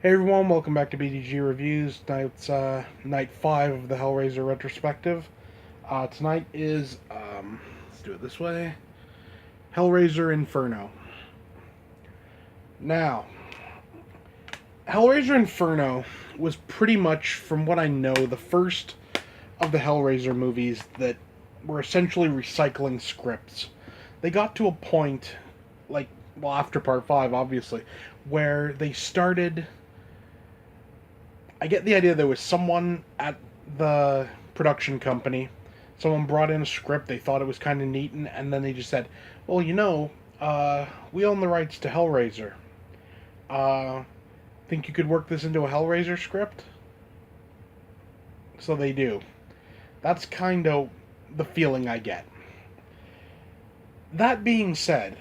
Hey everyone, welcome back to BDG Reviews. Tonight's night 5 of the Hellraiser Retrospective. Tonight is, let's do it this way, Hellraiser Inferno. Now, Hellraiser Inferno was pretty much, from what I know, the first of the Hellraiser movies that were essentially recycling scripts. They got to a point, after Part 5, obviously, where they started... I get the idea there was someone at the production company, someone brought in a script, they thought it was kind of neat, and then they just said, well, we own the rights to Hellraiser. Think you could work this into a Hellraiser script? So they do. That's kind of the feeling I get. That being said,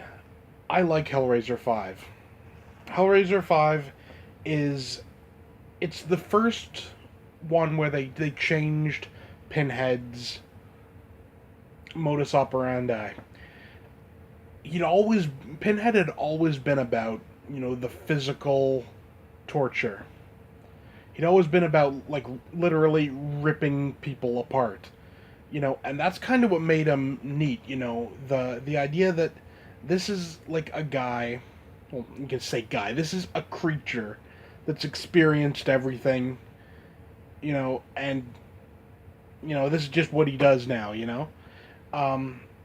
I like Hellraiser 5. Hellraiser 5 it's the first one where they changed Pinhead's modus operandi. Pinhead had always been about, the physical torture. He'd always been about, literally ripping people apart. And that's kind of what made him neat, the idea that this is like a guy, well, you can say guy, this is a creature that's experienced everything, and, this is just what he does now.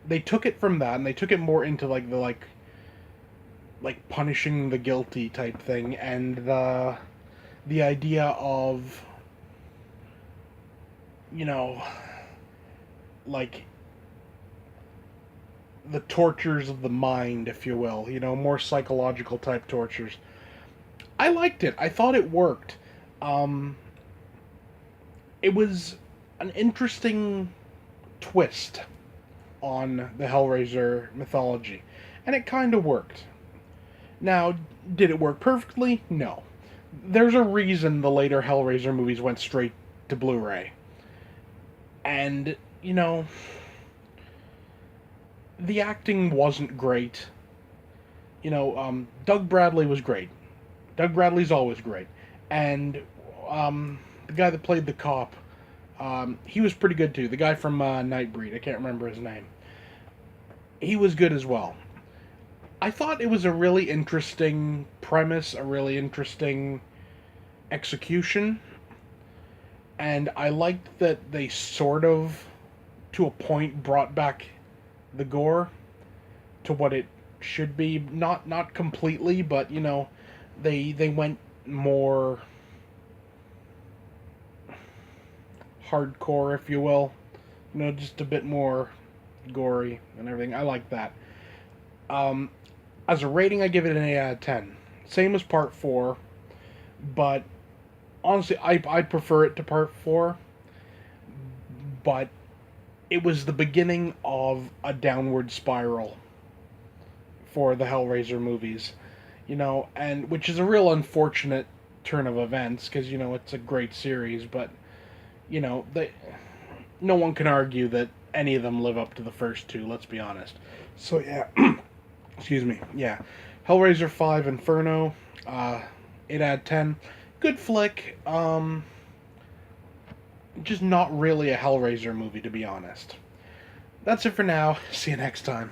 They took it from that, and they took it more into, the punishing the guilty type thing, and the idea of, the tortures of the mind, if you will, more psychological type tortures. I liked it. I thought it worked. It was an interesting twist on the Hellraiser mythology, and it kind of worked. Now, did it work perfectly? No. There's a reason the later Hellraiser movies went straight to Blu-ray. And, the acting wasn't great. Doug Bradley was great. Doug Bradley's always great. And the guy that played the cop, he was pretty good too. The guy from Nightbreed, I can't remember his name. He was good as well. I thought it was a really interesting premise, a really interesting execution. And I liked that they sort of, to a point, brought back the gore to what it should be. Not completely, but, they went more hardcore, if you will. Just a bit more gory and everything. I like that. As a rating, I give it an 8 out of 10. Same as Part 4, but honestly, I prefer it to Part 4, but it was the beginning of a downward spiral for the Hellraiser movies. And which is a real unfortunate turn of events, because, it's a great series, but, no one can argue that any of them live up to the first two, let's be honest. So, yeah, excuse me, yeah. Hellraiser 5 Inferno, 8 out of 10. Good flick, just not really a Hellraiser movie, to be honest. That's it for now. See you next time.